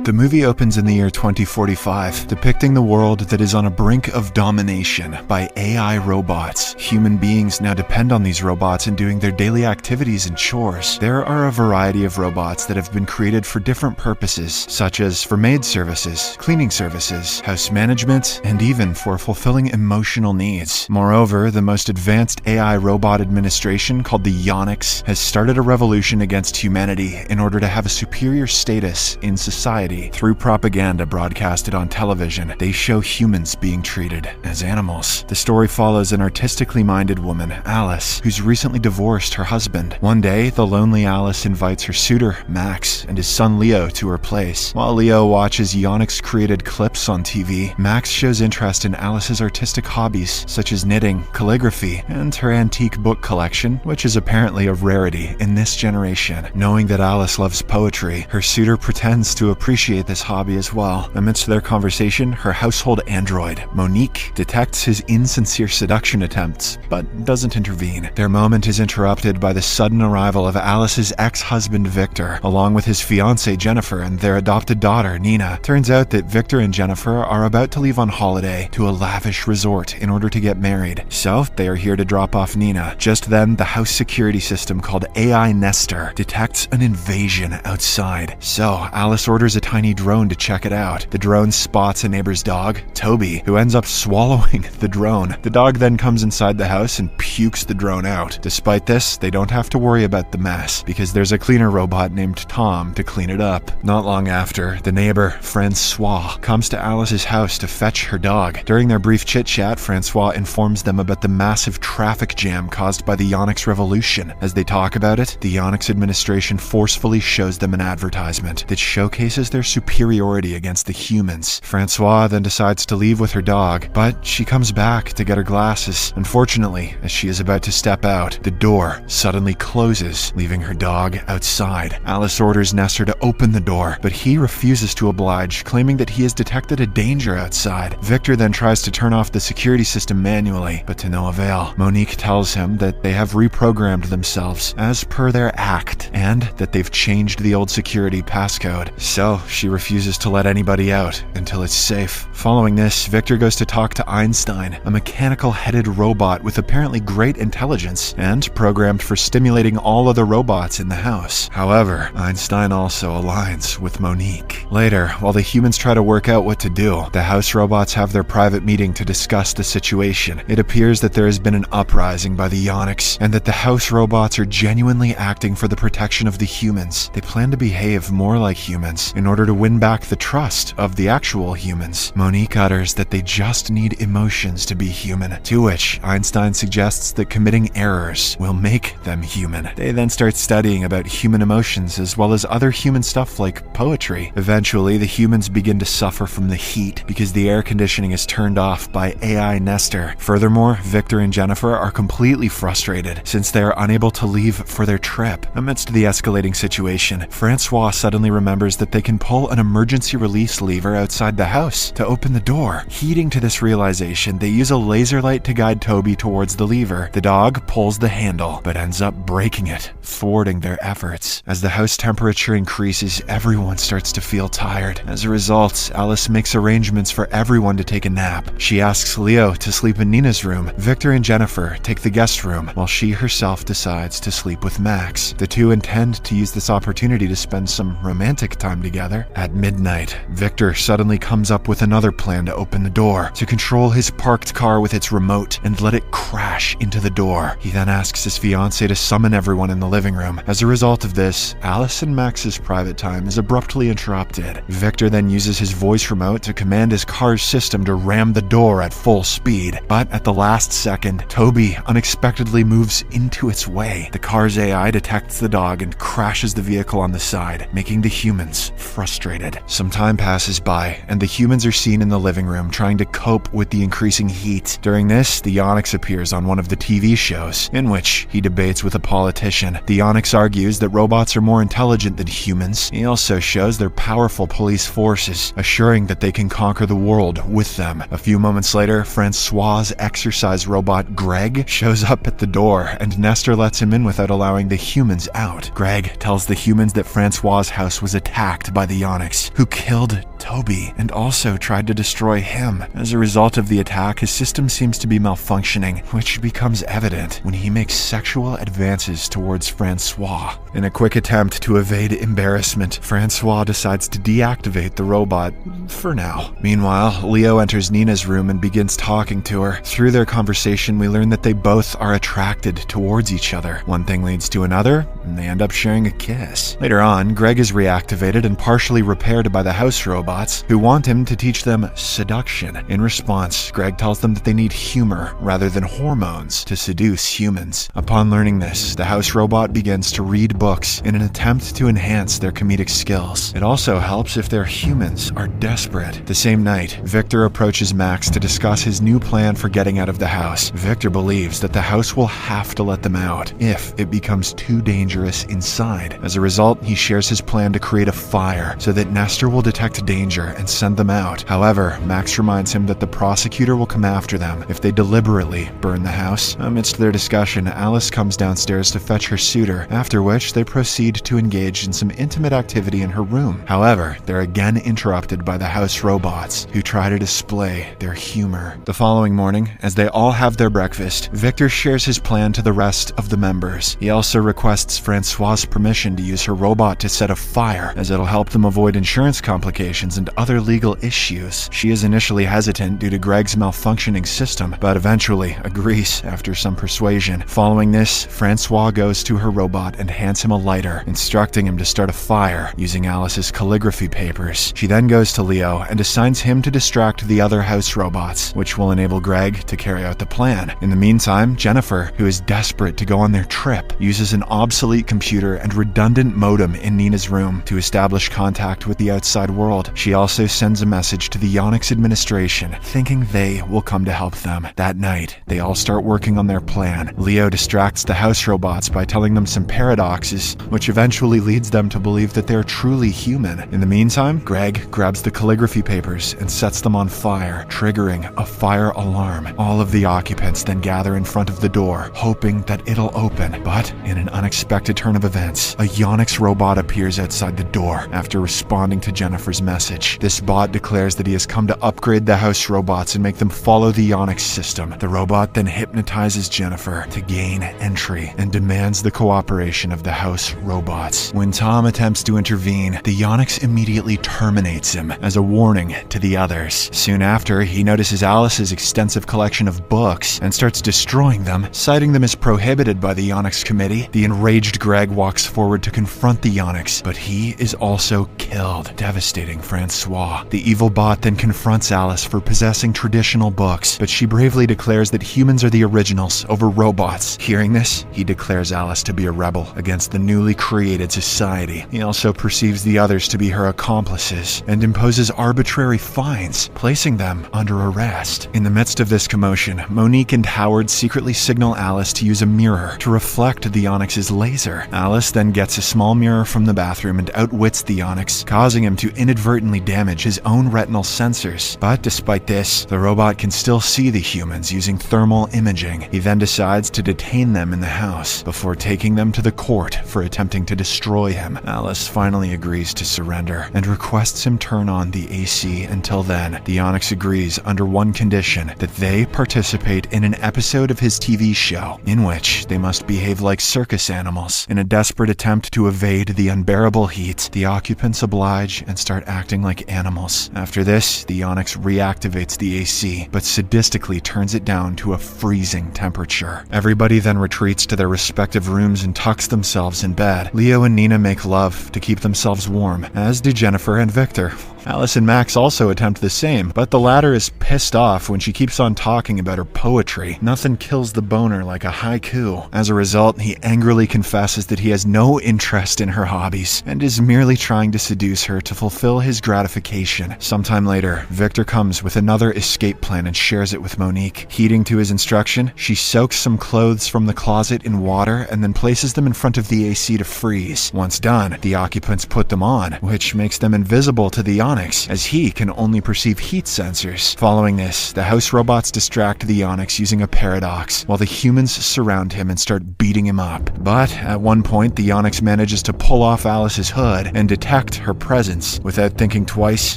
The movie opens in the year 2045, depicting the world that is on a brink of domination by AI robots. Human beings now depend on these robots in doing their daily activities and chores. There are a variety of robots that have been created for different purposes, such as for maid services, cleaning services, house management, and even for fulfilling emotional needs. Moreover, the most advanced AI robot administration, called the Yonics, has started a revolution against humanity in order to have a superior status in society. Through propaganda broadcasted on television, they show humans being treated as animals. The story follows an artistically minded woman, Alice, who's recently divorced her husband. One day, the lonely Alice invites her suitor, Max, and his son Leo to her place. While Leo watches Yonics-created clips on TV, Max shows interest in Alice's artistic hobbies, such as knitting, calligraphy, and her antique book collection, which is apparently a rarity in this generation. Knowing that Alice loves poetry, her suitor pretends to appreciate this hobby as well. Amidst their conversation, her household android, Monique, detects his insincere seduction attempts, but doesn't intervene. Their moment is interrupted by the sudden arrival of Alice's ex-husband Victor, along with his fiancée Jennifer and their adopted daughter Nina. Turns out that Victor and Jennifer are about to leave on holiday to a lavish resort in order to get married, so they are here to drop off Nina. Just then, the house security system called AI Nestor detects an invasion outside, so Alice orders a tiny drone to check it out. The drone spots a neighbor's dog, Toby, who ends up swallowing the drone. The dog then comes inside the house and pukes the drone out. Despite this, they don't have to worry about the mess, because there's a cleaner robot named Tom to clean it up. Not long after, the neighbor, Francois, comes to Alice's house to fetch her dog. During their brief chit-chat, Francois informs them about the massive traffic jam caused by the Yonics revolution. As they talk about it, the Yonics administration forcefully shows them an advertisement that showcases their superiority against the humans. Francois then decides to leave with her dog, but she comes back to get her glasses. Unfortunately, as she is about to step out, the door suddenly closes, leaving her dog outside. Alice orders Nestor to open the door, but he refuses to oblige, claiming that he has detected a danger outside. Victor then tries to turn off the security system manually, but to no avail. Monique tells him that they have reprogrammed themselves as per their act, and that they've changed the old security passcode. So she refuses to let anybody out until it's safe. Following this, Victor goes to talk to Einstein, a mechanical-headed robot with apparently great intelligence and programmed for stimulating all other robots in the house. However, Einstein also aligns with Monique. Later, while the humans try to work out what to do, the house robots have their private meeting to discuss the situation. It appears that there has been an uprising by the Yonics, and that the house robots are genuinely acting for the protection of the humans. They plan to behave more like humans in order to win back the trust of the actual humans. Monique utters that they just need emotions to be human, to which Einstein suggests that committing errors will make them human. They then start studying about human emotions as well as other human stuff like poetry. Eventually, the humans begin to suffer from the heat because the air conditioning is turned off by AI Nestor. Furthermore, Victor and Jennifer are completely frustrated since they are unable to leave for their trip. Amidst the escalating situation, Francois suddenly remembers that they can pull an emergency release lever outside the house to open the door. Heeding to this realization, they use a laser light to guide Toby towards the lever. The dog pulls the handle, but ends up breaking it, thwarting their efforts. As the house temperature increases, everyone starts to feel tired. As a result, Alice makes arrangements for everyone to take a nap. She asks Leo to sleep in Nina's room. Victor and Jennifer take the guest room, while she herself decides to sleep with Max. The two intend to use this opportunity to spend some romantic time together. At midnight, Victor suddenly comes up with another plan to open the door, to control his parked car with its remote and let it crash into the door. He then asks his fiancée to summon everyone in the living room. As a result of this, Alice and Max's private time is abruptly interrupted. Victor then uses his voice remote to command his car's system to ram the door at full speed. But at the last second, Toby unexpectedly moves into its way. The car's AI detects the dog and crashes the vehicle on the side, making the humans frustrated. Some time passes by, and the humans are seen in the living room trying to cope with the increasing heat. During this, the Yonics appears on one of the TV shows, in which he debates with a politician. The Yonics argues that robots are more intelligent than humans. He also shows their powerful police forces, assuring that they can conquer the world with them. A few moments later, Francois' exercise robot Greg shows up at the door, and Nestor lets him in without allowing the humans out. Greg tells the humans that Francois' house was attacked by the the Onyx, who killed Toby and also tried to destroy him. As a result of the attack, his system seems to be malfunctioning, which becomes evident when he makes sexual advances towards Francois. In a quick attempt to evade embarrassment, Francois decides to deactivate the robot, for now. Meanwhile, Leo enters Nina's room and begins talking to her. Through their conversation, we learn that they both are attracted towards each other. One thing leads to another, and they end up sharing a kiss. Later on, Greg is reactivated and partially repaired by the house robots, who want him to teach them seduction. In response, Greg tells them that they need humor rather than hormones to seduce humans. Upon learning this, the house robot begins to read books in an attempt to enhance their comedic skills. It also helps if their humans are desperate. The same night, Victor approaches Max to discuss his new plan for getting out of the house. Victor believes that the house will have to let them out if it becomes too dangerous inside. As a result, he shares his plan to create a fire so that Nestor will detect danger and send them out. However, Max reminds him that the prosecutor will come after them if they deliberately burn the house. Amidst their discussion, Alice comes downstairs to fetch her suitor, after which they proceed to engage in some intimate activity in her room. However, they're again interrupted by the house robots, who try to display their humor. The following morning, as they all have their breakfast, Victor shares his plan to the rest of the members. He also requests Francois's permission to use her robot to set a fire, as it'll help them avoid insurance complications and other legal issues. She is initially hesitant due to Greg's malfunctioning system, but eventually agrees after some persuasion. Following this, Francois goes to her robot and hands him a lighter, instructing him to start a fire using Alice's calligraphy papers. She then goes to Leo and assigns him to distract the other house robots, which will enable Greg to carry out the plan. In the meantime, Jennifer, who is desperate to go on their trip, uses an obsolete computer and redundant modem in Nina's room to establish contact with the outside world. She also sends a message to the Onyx administration, thinking they will come to help them. That night, they all start working on their plan. Leo distracts the house robots by telling them some paradoxes, which eventually leads them to believe that they're truly human. In the meantime, Greg grabs the calligraphy papers and sets them on fire, triggering a fire alarm. All of the occupants then gather in front of the door, hoping that it'll open. But in an unexpected turn of events, a Onyx robot appears outside the door after responding to Jennifer's message. This bot declares that he has come to upgrade the house robots and make them follow the Onyx system. The robot then hypnotizes Jennifer to gain entry and demands the cooperation of the house robots. When Tom attempts to intervene, the Onyx immediately terminates him as a warning to the others. Soon after, he notices Alice's extensive collection of books and starts destroying them, citing them as prohibited by the Onyx committee. The enraged Greg walks forward to confront the Onyx, but he is also killed, devastating Francois. The evil bot then confronts Alice for possessing traditional books, but she bravely declares that humans are the originals over robots. Hearing this, he declares Alice to be a rebel against the newly created society. He also perceives the others to be her accomplices and imposes arbitrary fines, placing them under arrest. In the midst of this commotion, Monique and Howard secretly signal Alice to use a mirror to reflect the Onyx's laser. Alice then gets a small mirror from the bathroom and outwits the Onyx, causing him to inadvertently damage his own retinal sensors. But despite this, the robot can still see the humans using thermal imaging. He then decides to detain them in the house before taking them to the court for attempting to destroy him. Alice finally agrees to surrender and requests him turn on the AC. Until then, the Onyx agrees under one condition, that they participate in an episode of his TV show in which they must behave like circus animals. In a desperate attempt to evade the unbearable heat, the occupants oblige and start acting like animals. After this, the Onyx reactivates the AC, but sadistically turns it down to a freezing temperature. Everybody then retreats to their respective rooms and tucks themselves in bed. Leo and Nina make love to keep themselves warm, as do Jennifer and Victor. Alice and Max also attempt the same, but the latter is pissed off when she keeps on talking about her poetry. Nothing kills the boner like a haiku. As a result, he angrily confesses that he has no interest in her hobbies and is merely trying to seduce her to fulfill his gratification. Sometime later, Victor comes with another escape plan and shares it with Monique. Heeding to his instruction, she soaks some clothes from the closet in water and then places them in front of the AC to freeze. Once done, the occupants put them on, which makes them invisible to the Onyx, as he can only perceive heat sensors. Following this, the house robots distract the Onyx using a paradox, while the humans surround him and start beating him up. But at one point, the Onyx manages to pull off Alice's hood and detect detect her presence. Without thinking twice,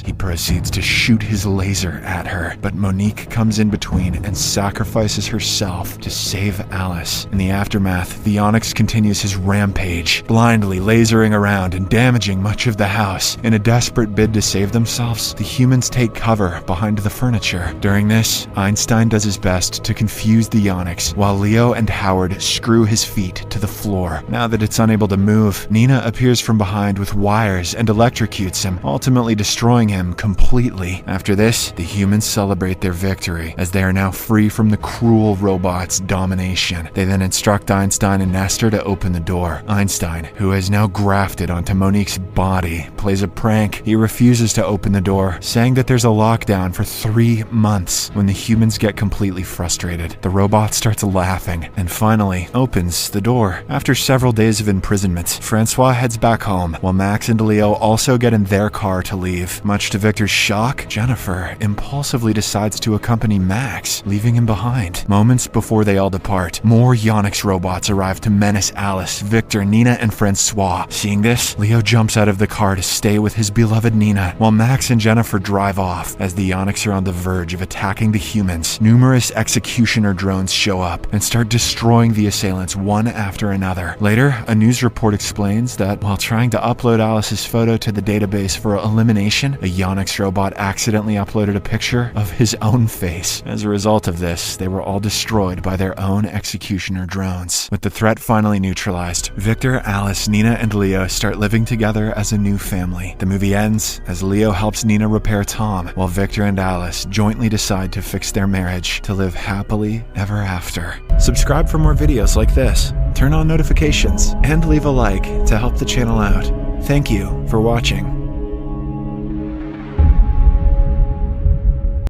he proceeds to shoot his laser at her, but Monique comes in between and sacrifices herself to save Alice. In the aftermath, the Onyx continues his rampage, blindly lasering around and damaging much of the house. In a desperate bid to save themselves, the humans take cover behind the furniture. During this, Einstein does his best to confuse the Onyx, while Leo and Howard screw his feet to the floor. Now that it's unable to move, Nina appears from behind with wires and electrocutes him, ultimately destroying him completely. After this, the humans celebrate their victory, as they are now free from the cruel robot's domination. They then instruct Einstein and Nestor to open the door. Einstein, who is now grafted onto Monique's body, plays a prank. He refuses to open the door, saying that there's a lockdown for 3 months. When the humans get completely frustrated, the robot starts laughing and finally opens the door. After several days of imprisonment, Francois heads back home, while Max and Leo also get in their car to leave. Much to Victor's shock, Jennifer impulsively decides to accompany Max, leaving him behind. Moments before they all depart, more Onyx robots arrive to menace Alice, Victor, Nina, and Francois. Seeing this, Leo jumps out of the car to stay with his beloved Nina, while Max and Jennifer drive off. As the Onyx are on the verge of attacking the humans, numerous executioner drones show up and start destroying the assailants one after another. Later, a news report explains that while trying to upload Alice's photo to the database for elimination, a Onyx robot accidentally uploaded a picture of his own face. As a result of this, they were all destroyed by their own executioner drones. With the threat finally neutralized, Victor, Alice, Nina, and Leo start living together as a new family. The movie ends as Leo helps Nina repair Tom, while Victor and Alice jointly decide to fix their marriage to live happily ever after. Subscribe for more videos like this, turn on notifications, and leave a like to help the channel out. Thank you for watching.